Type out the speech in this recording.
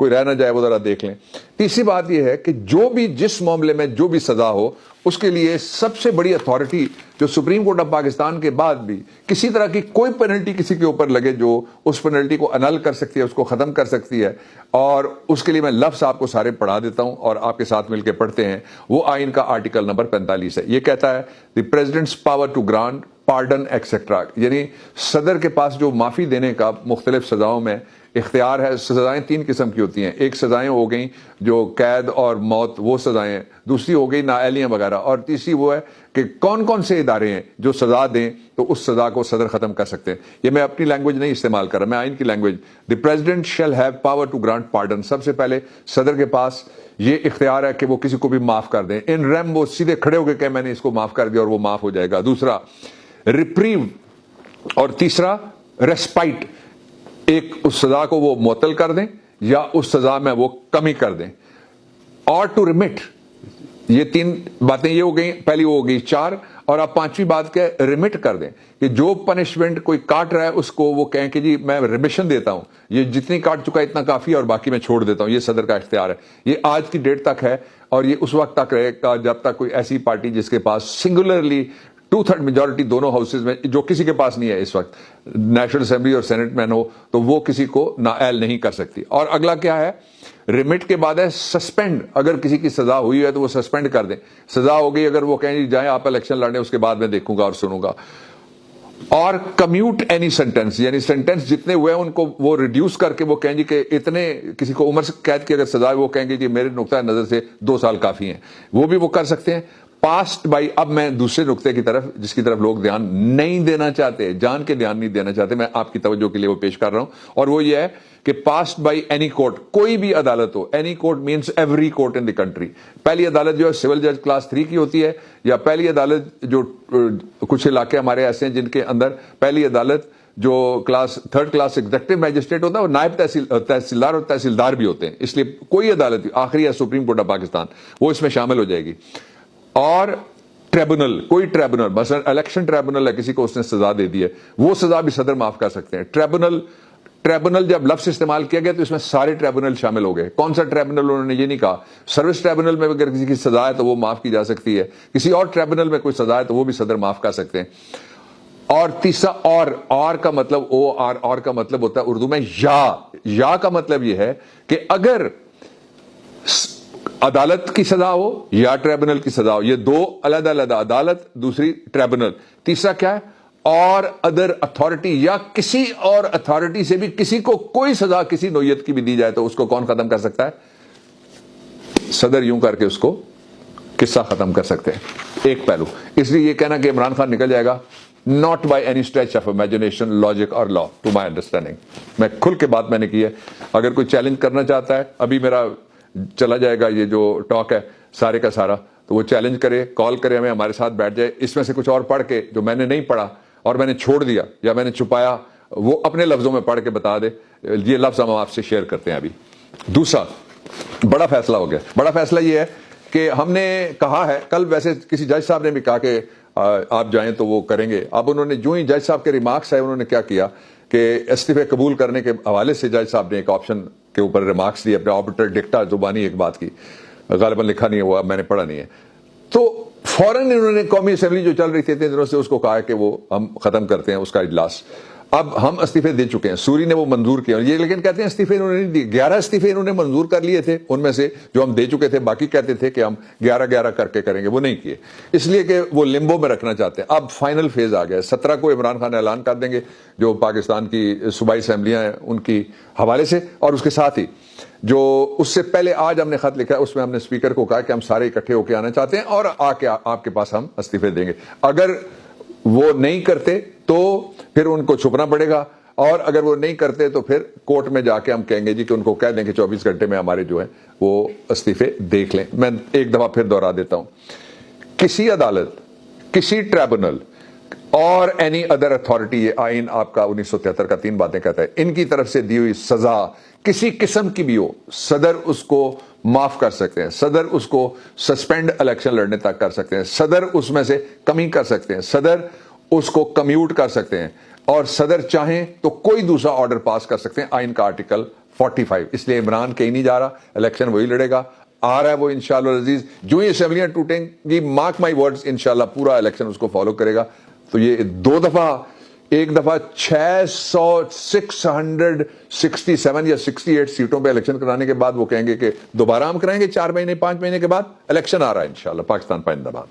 کوئی رہ نہ جائے وہ ذرا دیکھ لیں۔ تیسری بات یہ ہے کہ جو بھی جس معاملے میں جو بھی سزا ہو اس کے لیے سب سے بڑی اتھارٹی جو سپریم کورٹ آف پاکستان کے بعد بھی کسی طرح کی کوئی پینلٹی کسی کے اوپر لگے جو اس پینلٹی کو انل کر سکتی ہے، اس کو ختم کر سکتی ہے، اور اس کے لیے میں لفظ آپ کو سارے پڑھا دیتا ہوں اور آپ کے ساتھ مل کے پڑھتے ہیں۔ وہ آئین کا آرٹیکل نمبر 45 ہے۔ یہ کہتا ہے the president's power to grant pardon etcetera, یعنی صدر کے پاس جو معافی دینے کا مختلف سزاؤں میں اختیار ہے۔ سزائیں 3 قسم کی ہوتی ہیں، ایک سزائیں ہو گئیں جو قید اور موت، وہ سزائیں، دوسری ہو گئی نااہلیاں وغیرہ، اور تیسری وہ ہے کہ کون کون سے ادارے ہیں جو سزا دیں تو اس سزا کو صدر ختم کر سکتے ہیں۔ یہ میں اپنی لینگویج نہیں استعمال کر رہا، میں آئین کی language. The president shall have power to grant pardon, سب سے پہلے صدر کے پاس یہ اختیار ہے کہ وہ کسی کو بھی معاف کر دیں۔ ان ریم وہ سیدھے کھڑے ہو کے کہ میں نے اس کو معاف کر دیا اور وہ معاف ہو جائے گا۔ دوسرا ریپریو، اور تیسرا ریسپائٹ، ایک اس سزا کو وہ معطل کر دیں یا اس سزا میں وہ کمی کر دیں، اور ٹو ریمٹ۔ یہ 3 باتیں یہ ہو گئی، پہلی وہ ہو گئی 4، اور آپ 5ویں بات کہ ریمٹ کر دیں کہ جو پنشمنٹ کوئی کاٹ رہا ہے اس کو وہ کہیں کہ جی میں ریمیشن دیتا ہوں، یہ جتنی کاٹ چکا ہے اتنا کافی اور باقی میں چھوڑ دیتا ہوں۔ یہ صدر کا اختیار ہے، یہ آج کی ڈیٹ تک ہے، اور یہ اس وقت تک رہے گا جب تک کوئی ایسی پارٹی جس کے پاس سنگولرلی 2/3 میجورٹی دونوں ہاؤسز میں، جو کسی کے پاس نہیں ہے اس وقت، نیشنل اسمبلی اور سینٹ میں ہو، تو وہ کسی کو نااہل نہیں کر سکتی۔ اور اگلا کیا ہے، ریمٹ کے بعد ہے سسپینڈ، اگر کسی کی سزا ہوئی ہے تو وہ سسپینڈ کر دیں۔ سزا ہو گئی اگر وہ کہیں جائیں آپ الیکشن لڑنے، اس کے بعد میں دیکھوں گا اور سنوں گا۔ اور کمیوٹ اینی سینٹینس، یعنی سینٹینس جتنے ہوئے ہیں ان کو وہ ریڈیوس کر کے وہ کہیں جی کہ اتنے، کسی کو عمر سے قید کی اگر سزا ہے وہ کہیں گے جی میرے نقطۂ نظر سے 2 سال کافی ہیں، وہ بھی وہ کر سکتے ہیں۔ پاسڈ بائی، اب میں دوسرے نقطے کی طرف جس کی طرف لوگ دھیان نہیں دینا چاہتے، جان کے دھیان نہیں دینا چاہتے، میں آپ کی توجہ کے لیے وہ پیش کر رہا ہوں، اور وہ یہ ہے کہ پاسڈ بائی اینی کورٹ، کوئی بھی عدالت ہو، any court means every court in the country. پہلی عدالت جو ہے سول جج کلاس 3 کی ہوتی ہے، یا پہلی عدالت جو کچھ علاقے ہمارے ایسے ہیں جن کے اندر پہلی عدالت جو تھرڈ کلاس ایگزیکٹو میجسٹریٹ ہوتا ہے، وہ نائب تحصیلدار اور تحصیلدار بھی ہوتے ہیں، اس لیے کوئی عدالت آخری ہے سپریم کورٹ آف پاکستان، وہ اس میں شامل ہو جائے گی۔ اور ٹریبونل، کوئی ٹریبونل، مثلا الیکشن ٹریبونل ہے، کسی کو اس نے سزا دے دی ہے، وہ سزا بھی صدر معاف کر سکتے ہیں۔ ٹریبونل جب لفظ استعمال کیا گیا تو اس میں سارے ٹریبونل شامل ہو گئے۔ کون سا ٹریبونل انہوں نے یہ نہیں کہا، سروس ٹریبونل میں اگر کسی کی سزا ہے تو وہ معاف کی جا سکتی ہے، کسی اور ٹریبونل میں کوئی سزا ہے تو وہ بھی صدر معاف کر سکتے ہیں۔ اور تیسرا اور کا مطلب اور کا مطلب ہوتا ہے اردو میں یا کا مطلب یہ ہے کہ اگر عدالت کی سزا ہو یا ٹریبونل کی سزا ہو، یہ 2 علیحدہ علیحدہ، عدالت دوسری ٹریبونل، تیسرا کیا ہے، اور ادر اتھارٹی، یا کسی اور اتھارٹی سے بھی کسی کو کوئی سزا کسی نوعیت کی بھی دی جائے تو اس کو کون ختم کر سکتا ہے، صدر، یوں کر کے اس کو قصہ ختم کر سکتے ہیں۔ ایک پہلو، اس لیے یہ کہنا کہ عمران خان نکل جائے گا، not by any stretch of imagination, logic or law, to my understanding۔ میں کھل کے بات میں نے کی ہے، اگر کوئی چیلنج کرنا چاہتا ہے، ابھی میرا چلا جائے گا یہ جو ٹاک ہے سارے کا سارا، تو وہ چیلنج کرے، کال کرے ہمیں، ہمارے ساتھ بیٹھ جائے، اس میں سے کچھ اور پڑھ کے جو میں نے نہیں پڑھا اور میں نے چھوڑ دیا یا میں نے چھپایا، وہ اپنے لفظوں میں پڑھ کے بتا دے۔ یہ لفظ ہم آپ سے شیئر کرتے ہیں۔ ابھی دوسرا بڑا فیصلہ ہو گیا۔ بڑا فیصلہ یہ ہے کہ ہم نے کہا ہے، کل ویسے کسی جج صاحب نے بھی کہا کہ آپ جائیں تو وہ کریں گے، اب انہوں نے جو ہی جج صاحب کے ریمارکس ہے انہوں نے کیا کیا کہ استعفے قبول کرنے کے حوالے سے جج صاحب نے ایک آپشن کے اوپر ریمارکس دیے، اپنے آپریٹر ڈکٹا زبانی ایک بات کی، غالباً لکھا نہیں ہے وہ، اب میں نے پڑھا نہیں ہے، تو فوراً انہوں نے قومی اسمبلی جو چل رہی تھی اتنے دنوں سے اس کو کہا کہ وہ ہم ختم کرتے ہیں اس کا اجلاس۔ اب ہم استعفے دے چکے ہیں، سوری نے وہ منظور کیا، یہ لیکن کہتے ہیں استعفے انہوں نے نہیں دی، 11 استعفے انہوں نے منظور کر لیے تھے، ان میں سے جو ہم دے چکے تھے، باقی کہتے تھے کہ ہم 11 کر کے کریں گے، وہ نہیں کیے، اس لیے کہ وہ لمبو میں رکھنا چاہتے ہیں۔ اب فائنل فیز آ گیا، 17 کو عمران خان اعلان کر دیں گے جو پاکستان کی صوبائی اسمبلیاں ہیں ان کی حوالے سے، اور اس کے ساتھ ہی جو اس سے پہلے آج ہم نے خط لکھا ہے اس میں ہم نے اسپیکر کو کہا کہ ہم سارے اکٹھے ہو کے آنا چاہتے ہیں اور آ کے آپ کے پاس ہم استعفے دیں گے۔ اگر وہ نہیں کرتے تو پھر ان کو چھپنا پڑے گا، اور اگر وہ نہیں کرتے تو پھر کورٹ میں جا کے ہم کہیں گے جی کہ ان کو کہہ دیں کہ 24 گھنٹے میں ہمارے جو ہے وہ استعفے دیکھ لیں۔ میں ایک دفعہ پھر دوہرا دیتا ہوں، کسی عدالت، کسی ٹریبونل اور اینی ادر اتھارٹی، یہ آئین آپ کا 1973 کا 3 باتیں کہتا ہے، ان کی طرف سے دی ہوئی سزا کسی قسم کی بھی ہو، صدر اس کو معاف کر سکتے ہیں، صدر اس کو سسپینڈ الیکشن لڑنے تک کر سکتے ہیں، صدر اس میں سے کمی کر سکتے ہیں، صدر اس کو کمیوٹ کر سکتے ہیں، اور صدر چاہیں تو کوئی دوسرا آرڈر پاس کر سکتے ہیں۔ آئین کا آرٹیکل 45. اس لیے عمران کہیں نہیں جا رہا, الیکشن وہی لڑے گا, آ رہا ہے وہ انشاءاللہ العزیز. جو ہی اسمبلیاں ٹوٹیں گی, مارک مائی ورڈز, انشاءاللہ پورا الیکشن اس کو فالو کرے گا. تو یہ 2 دفعہ, ایک دفعہ 667 یا 68 سیٹوں پہ الیکشن کرانے کے بعد وہ کہیں گے کہ دوبارہ ہم کرائیں گے 4 مہینے 5 مہینے کے بعد. الیکشن آ رہا ہے انشاءاللہ. پاکستان پائندہ باد.